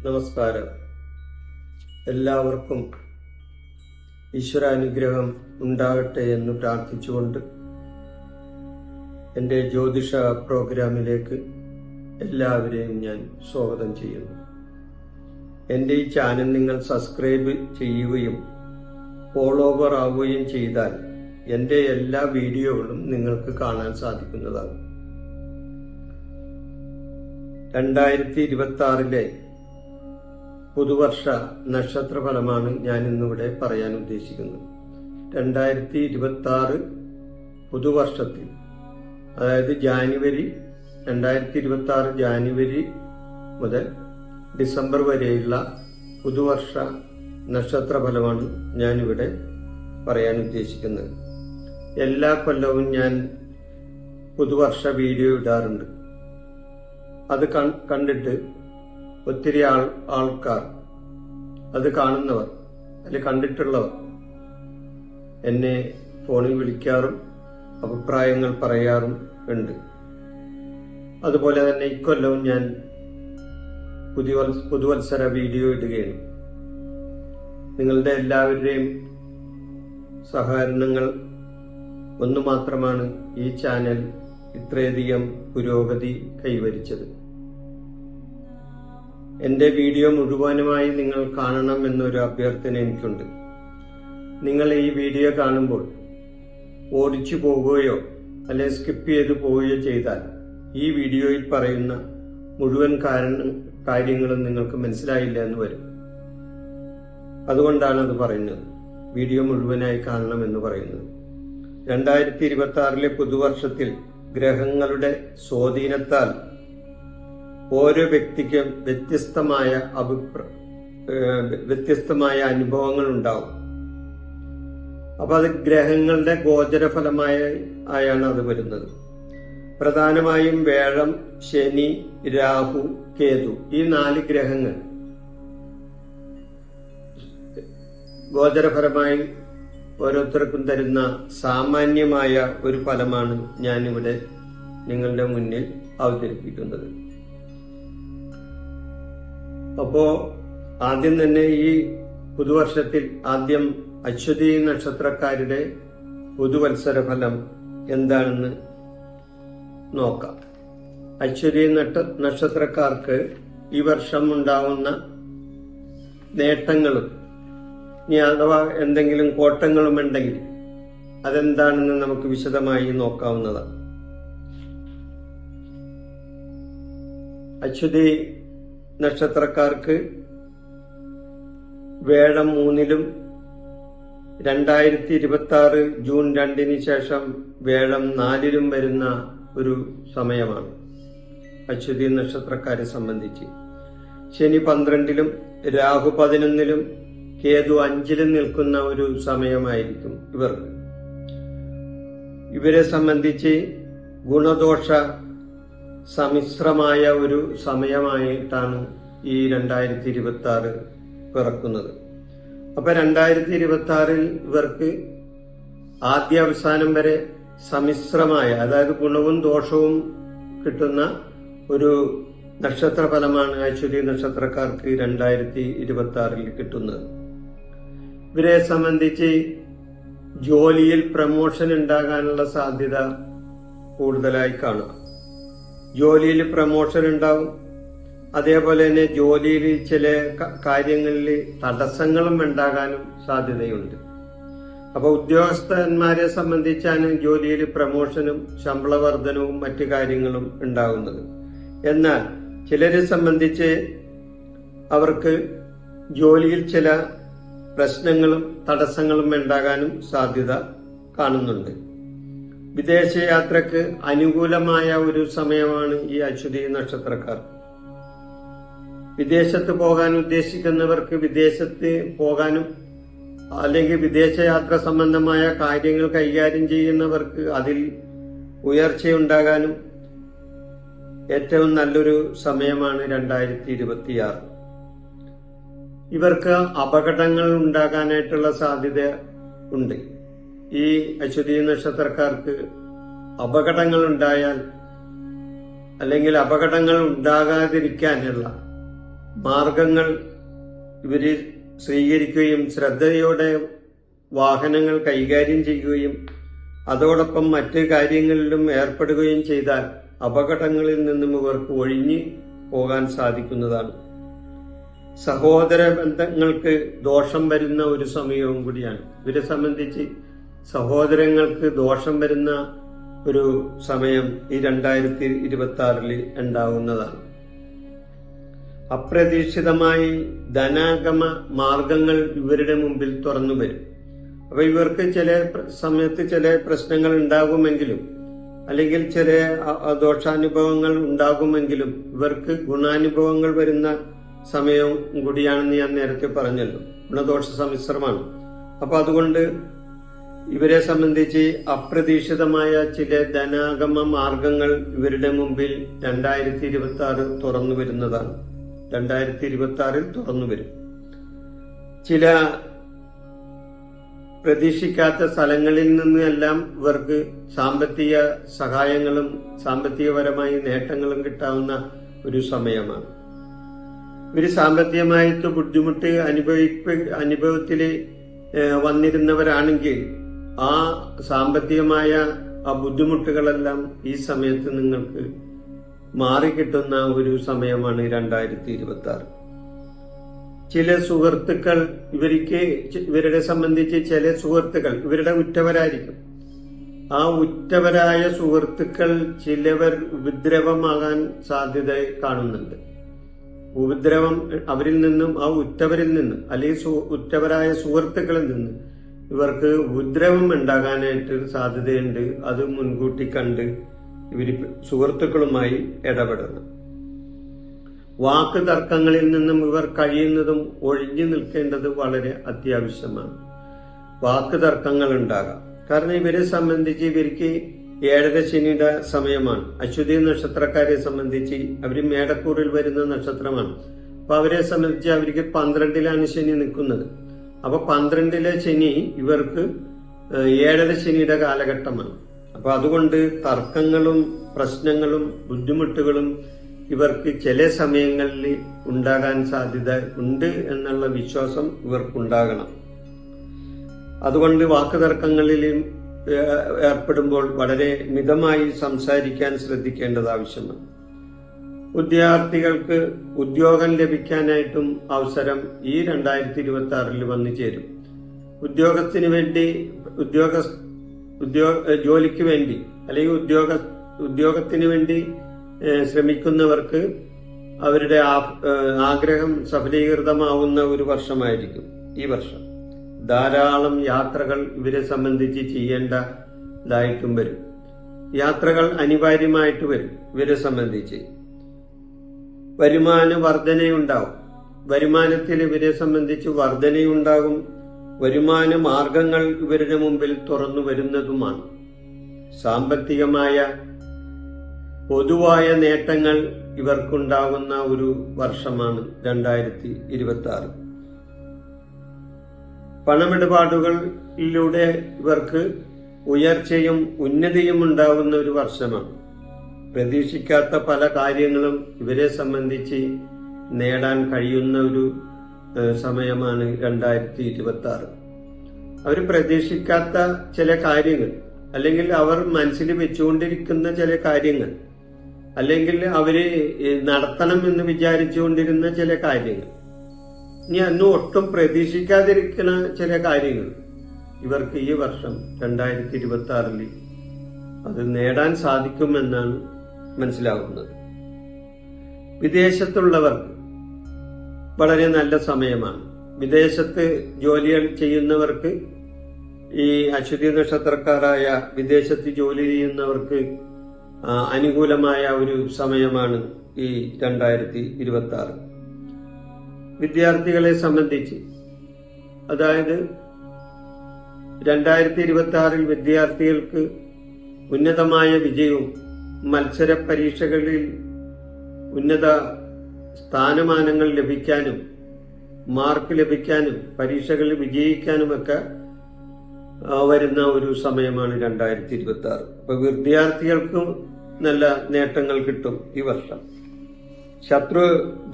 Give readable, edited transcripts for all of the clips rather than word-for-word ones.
നമസ്കാരം. എല്ലാവർക്കും ഈശ്വരാനുഗ്രഹം ഉണ്ടാകട്ടെ എന്ന് പ്രാർത്ഥിച്ചുകൊണ്ട് എൻ്റെ ജ്യോതിഷ പ്രോഗ്രാമിലേക്ക് എല്ലാവരെയും ഞാൻ സ്വാഗതം ചെയ്യുന്നു. എൻ്റെ ഈ ചാനൽ നിങ്ങൾ സബ്സ്ക്രൈബ് ചെയ്യുകയും ഫോളോവർ ആവുകയും ചെയ്താൽ എൻ്റെ എല്ലാ വീഡിയോകളും നിങ്ങൾക്ക് കാണാൻ സാധിക്കുന്നതാണ്. 2026 പുതുവർഷ നക്ഷത്രഫലമാണ് ഞാൻ ഇന്നിവിടെ പറയാൻ ഉദ്ദേശിക്കുന്നത്. 2026 പുതുവർഷത്തിൽ, അതായത് 2026 ജാനുവരി മുതൽ ഡിസംബർ വരെയുള്ള പുതുവർഷ നക്ഷത്രഫലമാണ് ഞാനിവിടെ പറയാൻ ഉദ്ദേശിക്കുന്നത്. എല്ലാ കൊല്ലവും ഞാൻ പുതുവർഷ വീഡിയോ ഇടാറുണ്ട്. അത് കണ്ടിട്ട് ഒത്തിരി ആൾക്കാർ, അത് കാണുന്നവർ അതിൽ കണ്ടിട്ടുള്ളവർ എന്നെ ഫോണിൽ വിളിക്കാറും അഭിപ്രായങ്ങൾ പറയാറും ഉണ്ട്. അതുപോലെ തന്നെ ഇക്കൊല്ലവും ഞാൻ പുതുവത്സര വീഡിയോ ഇടുകയാണ്. നിങ്ങളുടെ എല്ലാവരുടെയും സഹകരണങ്ങൾ ഒന്നു മാത്രമാണ് ഈ ചാനൽ ഇത്രയധികം പുരോഗതി കൈവരിച്ചത്. എന്റെ വീഡിയോ മുഴുവനുമായി നിങ്ങൾ കാണണം എന്നൊരു അഭ്യർത്ഥന എനിക്കുണ്ട്. നിങ്ങൾ ഈ വീഡിയോ കാണുമ്പോൾ ഓടിച്ചു പോകുകയോ അല്ലെങ്കിൽ സ്കിപ്പ് ചെയ്ത് പോവുകയോ ചെയ്താൽ ഈ വീഡിയോയിൽ പറയുന്ന മുഴുവൻ കാര്യങ്ങളും നിങ്ങൾക്ക് മനസ്സിലായില്ല എന്ന് വരും. അതുകൊണ്ടാണ് അത് പറയുന്നത്, വീഡിയോ മുഴുവനായി കാണണം എന്ന് പറയുന്നത്. 2026 പുതുവർഷത്തിൽ ഗ്രഹങ്ങളുടെ സ്വാധീനത്താൽ ഓരോ വ്യക്തിക്കും വ്യത്യസ്തമായ അനുഭവങ്ങൾ ഉണ്ടാവും. അപ്പൊ അത് ഗ്രഹങ്ങളുടെ ഗോചരഫലമായാണ് അത് വരുന്നത്. പ്രധാനമായും വ്യാഴം, ശനി, രാഹു, കേതു, ഈ 4 ഗ്രഹങ്ങൾ ഗോചരഫലമായി ഓരോരുത്തർക്കും തരുന്ന സാമാന്യമായ ഒരു ഫലമാണ് ഞാനിവിടെ നിങ്ങളുടെ മുന്നിൽ അവതരിപ്പിക്കുന്നത്. അപ്പോ ആദ്യം തന്നെ ഈ പുതുവർഷത്തിൽ ആദ്യം അശ്വതി നക്ഷത്രക്കാരുടെ പുതുവത്സര ഫലം എന്താണെന്ന് നോക്കാം. അശ്വതി നക്ഷത്രക്കാർക്ക് ഈ വർഷം ഉണ്ടാവുന്ന നേട്ടങ്ങളും ഇനി അഥവാ എന്തെങ്കിലും കോട്ടങ്ങളും ഉണ്ടെങ്കിൽ അതെന്താണെന്ന് നമുക്ക് വിശദമായി നോക്കാവുന്നതാണ്. അശ്വതി നക്ഷത്രക്കാർക്ക് വ്യാഴം 3-ലും 2026 ജൂൺ 2 ശേഷം വ്യാഴം 4-ലും വരുന്ന ഒരു സമയമാണ് അശ്വതി നക്ഷത്രക്കാരെ സംബന്ധിച്ച്. ശനി 12-ലും രാഹു 11-ലും കേതു 5-ലും നിൽക്കുന്ന ഒരു സമയമായിരിക്കും ഇവർക്ക്. ഇവരെ സംബന്ധിച്ച് ഗുണദോഷ സമ്മിശ്രമായ ഒരു സമയമായിട്ടാണ് ഈ 2026 പിറക്കുന്നത്. അപ്പൊ 2026 ഇവർക്ക് ആദ്യ അവസാനം വരെ സമ്മിശ്രമായ, അതായത് ഗുണവും ദോഷവും കിട്ടുന്ന ഒരു നക്ഷത്രഫലമാണ് അശ്വതി നക്ഷത്രക്കാർക്ക് 2026 കിട്ടുന്നത്. ഇവരെ സംബന്ധിച്ച് ജോലിയിൽ പ്രമോഷൻ ഉണ്ടാകാനുള്ള സാധ്യത കൂടുതലായി കാണുക. ജോലിയിൽ പ്രമോഷൻ ഉണ്ടാവും. അതേപോലെ തന്നെ ജോലിയിൽ ചില കാര്യങ്ങളിൽ തടസ്സങ്ങളും ഉണ്ടാകാനും സാധ്യതയുണ്ട്. അപ്പൊ ഉദ്യോഗസ്ഥന്മാരെ സംബന്ധിച്ചാണ് ജോലിയിൽ പ്രമോഷനും ശമ്പള വർധനവും മറ്റു കാര്യങ്ങളും ഉണ്ടാകുന്നത്. എന്നാൽ ചിലരെ സംബന്ധിച്ച് അവർക്ക് ജോലിയിൽ ചില പ്രശ്നങ്ങളും തടസ്സങ്ങളും ഉണ്ടാകാനും സാധ്യത കാണുന്നുണ്ട്. വിദേശയാത്രക്ക് അനുകൂലമായ ഒരു സമയമാണ് ഈ അശ്വതി നക്ഷത്രക്കാർ. വിദേശത്ത് പോകാൻ ഉദ്ദേശിക്കുന്നവർക്ക് വിദേശത്ത് പോകാനും, അല്ലെങ്കിൽ വിദേശയാത്ര സംബന്ധമായ കാര്യങ്ങൾ കൈകാര്യം ചെയ്യുന്നവർക്ക് അതിൽ ഉയർച്ചയുണ്ടാകാനും ഏറ്റവും നല്ലൊരു സമയമാണ് 2026. ഇവർക്ക് അപകടങ്ങൾ ഉണ്ടാകാനായിട്ടുള്ള സാധ്യത ഉണ്ട്. ഈ അശ്വതി നക്ഷത്രക്കാർക്ക് അപകടങ്ങൾ ഉണ്ടായാൽ അല്ലെങ്കിൽ അപകടങ്ങൾ ഉണ്ടാകാതിരിക്കാനുള്ള മാർഗങ്ങൾ ഇവര് സ്വീകരിക്കുകയും ശ്രദ്ധയോടെ വാഹനങ്ങൾ കൈകാര്യം ചെയ്യുകയും അതോടൊപ്പം മറ്റ് കാര്യങ്ങളിലും ഏർപ്പെടുകയും ചെയ്താൽ അപകടങ്ങളിൽ നിന്നും ഇവർക്ക് ഒഴിഞ്ഞു പോകാൻ സാധിക്കുന്നതാണ്. സഹോദര ബന്ധങ്ങൾക്ക് ദോഷം വരുന്ന ഒരു സമയവും കൂടിയാണ്. ഇവരെ സംബന്ധിച്ച് സഹോദരങ്ങൾക്ക് ദോഷം വരുന്ന ഒരു സമയം ഈ 2026 ഉണ്ടാവുന്നതാണ്. അപ്രതീക്ഷിതമായി ധനാഗമ മാർഗങ്ങൾ ഇവരുടെ മുമ്പിൽ തുറന്നു വരും. അപ്പൊ ഇവർക്ക് ചില സമയത്ത് ചില പ്രശ്നങ്ങൾ ഉണ്ടാകുമെങ്കിലും അല്ലെങ്കിൽ ചില ദോഷാനുഭവങ്ങൾ ഉണ്ടാകുമെങ്കിലും ഇവർക്ക് ഗുണാനുഭവങ്ങൾ വരുന്ന സമയം കൂടിയാണെന്ന് ഞാൻ നേരത്തെ പറഞ്ഞല്ലോ. ഗുണദോഷ സമ്മിശ്രമാണ്. അപ്പൊ അതുകൊണ്ട് ഇവരെ സംബന്ധിച്ച് അപ്രതീക്ഷിതമായ ചില ധനാഗമ മാർഗങ്ങൾ ഇവരുടെ മുമ്പിൽ 2026 തുറന്നു വരുന്നതാണ്. 2026 തുറന്നു വരും. ചില പ്രതീക്ഷിക്കാത്ത സ്ഥലങ്ങളിൽ നിന്നെല്ലാം ഇവർക്ക് സാമ്പത്തിക സഹായങ്ങളും സാമ്പത്തികപരമായി നേട്ടങ്ങളും കിട്ടാവുന്ന ഒരു സമയമാണ്. ഇവര് സാമ്പത്തികമായിട്ട് ബുദ്ധിമുട്ട് അനുഭവത്തില് വന്നിരുന്നവരാണെങ്കിൽ ആ സാമ്പത്തികമായ ആ ബുദ്ധിമുട്ടുകളെല്ലാം ഈ സമയത്ത് നിങ്ങൾക്ക് മാറിക്കിട്ടുന്ന ഒരു സമയമാണ് 2026. ചില സുഹൃത്തുക്കൾ ഇവരുടെ സംബന്ധിച്ച് ചില സുഹൃത്തുക്കൾ ഇവരുടെ ഉറ്റവരായിരിക്കും. ആ ഉറ്റവരായ സുഹൃത്തുക്കൾ ചിലവർ ഉപദ്രവമാകാൻ സാധ്യത കാണുന്നുണ്ട്. ഉപദ്രവം അവരിൽ നിന്നും ആ ഉറ്റവരിൽ നിന്നും അല്ലെങ്കിൽ ഉറ്റവരായ സുഹൃത്തുക്കളിൽ നിന്ന് ഇവർക്ക് ഉപദ്രവം ഉണ്ടാകാനായിട്ട് സാധ്യതയുണ്ട്. അത് മുൻകൂട്ടി കണ്ട് ഇവർ സുഹൃത്തുക്കളുമായി ഇടപെടണം. വാക്ക് തർക്കങ്ങളിൽ നിന്നും ഇവർ കഴിയുന്നതും ഒഴിഞ്ഞു നിൽക്കേണ്ടത് വളരെ അത്യാവശ്യമാണ്. വാക്ക് തർക്കങ്ങൾ ഉണ്ടാകാം. കാരണം ഇവരെ സംബന്ധിച്ച് ഇവർക്ക് 7.5 ശനിയുടെ സമയമാണ്. അശ്വതി നക്ഷത്രക്കാരെ സംബന്ധിച്ച് അവർ മേടക്കൂറിൽ വരുന്ന നക്ഷത്രമാണ്. അപ്പൊ അവരെ സംബന്ധിച്ച് അവർക്ക് 12ലാണ് ശനി നിൽക്കുന്നത്. അപ്പൊ 12ലെ ശനി ഇവർക്ക് 7.5 ശനിയുടെ കാലഘട്ടമാണ്. അപ്പൊ അതുകൊണ്ട് തർക്കങ്ങളും പ്രശ്നങ്ങളും ബുദ്ധിമുട്ടുകളും ഇവർക്ക് ചില സമയങ്ങളിൽ ഉണ്ടാകാൻ സാധ്യത ഉണ്ട് എന്നുള്ള വിശ്വാസം ഇവർക്കുണ്ടാകണം. അതുകൊണ്ട് വാക്കുതർക്കങ്ങളിൽ ഏർപ്പെടുമ്പോൾ വളരെ മിതമായി സംസാരിക്കാൻ ശ്രദ്ധിക്കേണ്ടത് ആവശ്യമാണ്. വിദ്യാർത്ഥികൾക്ക് ഉദ്യോഗം ലഭിക്കാനായിട്ടും അവസരം ഈ 2026 വന്നു ചേരും. ഉദ്യോഗത്തിന് വേണ്ടി ജോലിക്ക് വേണ്ടി അല്ലെങ്കിൽ ഉദ്യോഗത്തിന് വേണ്ടി ശ്രമിക്കുന്നവർക്ക് അവരുടെ ആഗ്രഹം സഫലീകൃതമാവുന്ന ഒരു വർഷമായിരിക്കും ഈ വർഷം. ധാരാളം യാത്രകൾ ഇവരെ സംബന്ധിച്ച് ചെയ്യേണ്ടതായിട്ടും വരും. യാത്രകൾ അനിവാര്യമായിട്ട് വരും. ഇവരെ സംബന്ധിച്ച് വരുമാന വർധനയുണ്ടാവും. വരുമാനത്തിൽ ഇവരെ സംബന്ധിച്ച് വർധനയുണ്ടാകും. വരുമാന മാർഗങ്ങൾ ഇവരുടെ മുമ്പിൽ തുറന്നു വരുന്നതുമാണ്. സാമ്പത്തികമായ പൊതുവായ നേട്ടങ്ങൾ ഇവർക്കുണ്ടാകുന്ന ഒരു വർഷമാണ് 2026. പണമിടപാടുകളിലൂടെ ഇവർക്ക് ഉയർച്ചയും ഉന്നതിയും ഉണ്ടാകുന്ന ഒരു വർഷമാണ്. പ്രതീക്ഷിക്കാത്ത പല കാര്യങ്ങളും ഇവരെ സംബന്ധിച്ച് നേടാൻ കഴിയുന്ന ഒരു സമയമാണ് 2026. അവർ പ്രതീക്ഷിക്കാത്ത ചില കാര്യങ്ങൾ അല്ലെങ്കിൽ അവർ മനസ്സിൽ വെച്ചുകൊണ്ടിരിക്കുന്ന ചില കാര്യങ്ങൾ അല്ലെങ്കിൽ അവര് നടത്തണം എന്ന് വിചാരിച്ചുകൊണ്ടിരുന്ന ചില കാര്യങ്ങൾ ഇനി അന്ന് ഒട്ടും പ്രതീക്ഷിക്കാതിരിക്കുന്ന ചില കാര്യങ്ങൾ ഇവർക്ക് ഈ വർഷം 2026 അത് നേടാൻ സാധിക്കുമെന്നാണ് മനസ്സിലാകുന്നത്. വിദേശത്തുള്ളവർക്ക് വളരെ നല്ല സമയമാണ്. വിദേശത്ത് ജോലികൾ ചെയ്യുന്നവർക്ക്, ഈ അശ്വതി നക്ഷത്രക്കാരായ വിദേശത്ത് ജോലി ചെയ്യുന്നവർക്ക് അനുകൂലമായ ഒരു സമയമാണ് ഈ 2026. വിദ്യാർത്ഥികളെ സംബന്ധിച്ച്, അതായത് 2026 വിദ്യാർത്ഥികൾക്ക് ഉന്നതമായ വിജയവും മത്സര പരീക്ഷകളിൽ ഉന്നത സ്ഥാനമാനങ്ങൾ ലഭിക്കാനും മാർക്ക് ലഭിക്കാനും പരീക്ഷകളിൽ വിജയിക്കാനുമൊക്കെ വരുന്ന ഒരു സമയമാണ് 2026. അപ്പൊ വിദ്യാർത്ഥികൾക്ക് നല്ല നേട്ടങ്ങൾ കിട്ടും ഈ വർഷം. ശത്രു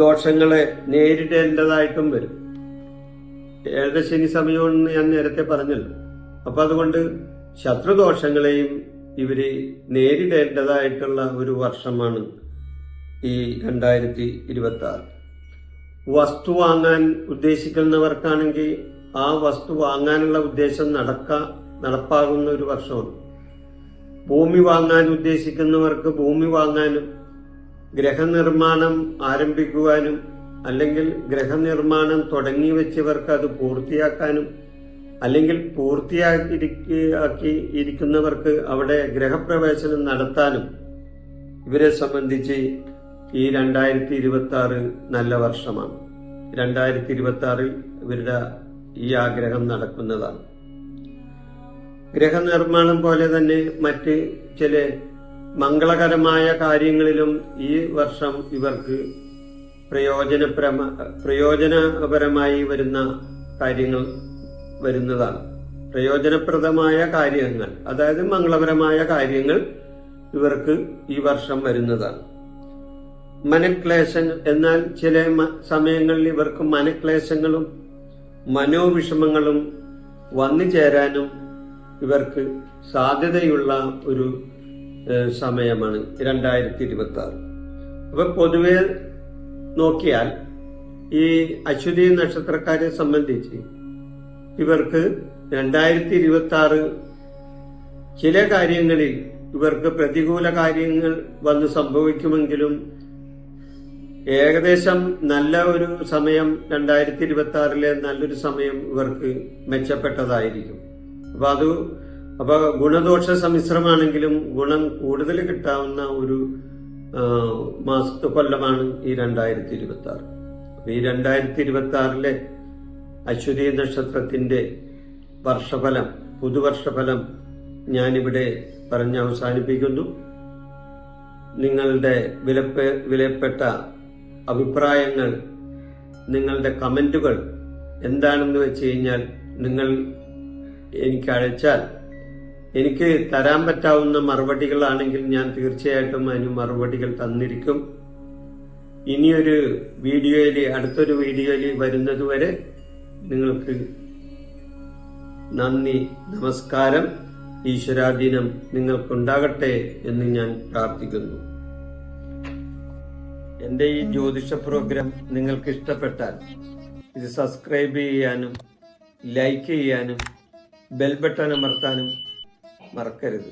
ദോഷങ്ങളെ നേരിടേണ്ടതായിട്ടും വരും. ഏഴരശനി സമയമെന്ന് ഞാൻ നേരത്തെ പറഞ്ഞല്ലോ. അപ്പൊ അതുകൊണ്ട് ശത്രുദോഷങ്ങളെയും ഇവര് നേരിടേണ്ടതായിട്ടുള്ള ഒരു വർഷമാണ് ഈ 2026. വസ്തു വാങ്ങാൻ ഉദ്ദേശിക്കുന്നവർക്കാണെങ്കിൽ ആ വസ്തു വാങ്ങാനുള്ള ഉദ്ദേശം നടപ്പാകുന്ന ഒരു വർഷമാണ്. ഭൂമി വാങ്ങാൻ ഉദ്ദേശിക്കുന്നവർക്ക് ഭൂമി വാങ്ങാനും, ഗ്രഹനിർമ്മാണം ആരംഭിക്കുവാനും, അല്ലെങ്കിൽ ഗ്രഹനിർമ്മാണം തുടങ്ങി വെച്ചവർക്ക് അത് പൂർത്തിയാക്കാനും, അല്ലെങ്കിൽ പൂർത്തിയാക്കിയിരിക്കുന്നവർക്ക് അവിടെ ഗ്രഹപ്രവേശനം നടത്താനും ഇവരെ സംബന്ധിച്ച് ഈ 2026 നല്ല വർഷമാണ്. 2026 ഇവരുടെ ഈ ആഗ്രഹം നടക്കുന്നതാണ്. ഗ്രഹനിർമ്മാണം പോലെ തന്നെ മറ്റ് ചില മംഗളകരമായ കാര്യങ്ങളിലും ഈ വർഷം ഇവർക്ക് പ്രയോജനപരമായി വരുന്ന കാര്യങ്ങൾ വരുന്നതാണ്. പ്രയോജനപ്രദമായ കാര്യങ്ങൾ, അതായത് മംഗളപരമായ കാര്യങ്ങൾ ഇവർക്ക് ഈ വർഷം വരുന്നതാണ്. മനക്ലേശങ്ങൾ, എന്നാൽ ചില സമയങ്ങളിൽ ഇവർക്ക് മനക്ലേശങ്ങളും മനോവിഷമങ്ങളും വന്നു ചേരാനും ഇവർക്ക് സാധ്യതയുള്ള ഒരു സമയമാണ് 2026. അപ്പൊ പൊതുവെ നോക്കിയാൽ ഈ അശ്വതി നക്ഷത്രക്കാരെ സംബന്ധിച്ച് ഇവർക്ക് 2026 ചില കാര്യങ്ങളിൽ ഇവർക്ക് പ്രതികൂല കാര്യങ്ങൾ വന്ന് സംഭവിക്കുമെങ്കിലും ഏകദേശം നല്ല ഒരു സമയം 2026 നല്ലൊരു സമയം ഇവർക്ക് മെച്ചപ്പെട്ടതായിരിക്കും. അപ്പൊ ഗുണദോഷ സമ്മിശ്രമാണെങ്കിലും ഗുണം കൂടുതൽ കിട്ടാവുന്ന ഒരു കൊല്ലമാണ് ഈ 2026. ഈ 2026 അശ്വതി നക്ഷത്രത്തിന്റെ വർഷഫലം, പുതുവർഷഫലം ഞാനിവിടെ പറഞ്ഞ് അവസാനിപ്പിക്കുന്നു. നിങ്ങളുടെ വിലപ്പെട്ട അഭിപ്രായങ്ങൾ, നിങ്ങളുടെ കമന്റുകൾ എന്താണെന്ന് വെച്ച് കഴിഞ്ഞാൽ നിങ്ങൾ എനിക്ക് അയച്ചാൽ എനിക്ക് തരാൻ പറ്റാവുന്ന മറുപടികളാണെങ്കിൽ ഞാൻ തീർച്ചയായിട്ടും അതിന് മറുപടികൾ തന്നിരിക്കും. ഇനിയൊരു അടുത്തൊരു വീഡിയോയിൽ വരുന്നതുവരെ നിങ്ങൾക്ക് നന്ദി, നമസ്കാരം. ഈശ്വരാധീനം നിങ്ങൾക്കുണ്ടാകട്ടെ എന്ന് ഞാൻ പ്രാർത്ഥിക്കുന്നു. എന്റെ ഈ ജ്യോതിഷ പ്രോഗ്രാം നിങ്ങൾക്ക് ഇഷ്ടപ്പെട്ടാൽ ഇത് സബ്സ്ക്രൈബ് ചെയ്യാനും ലൈക്ക് ചെയ്യാനും ബെൽ ബട്ടൺ അമർത്താനും മറക്കരുത്.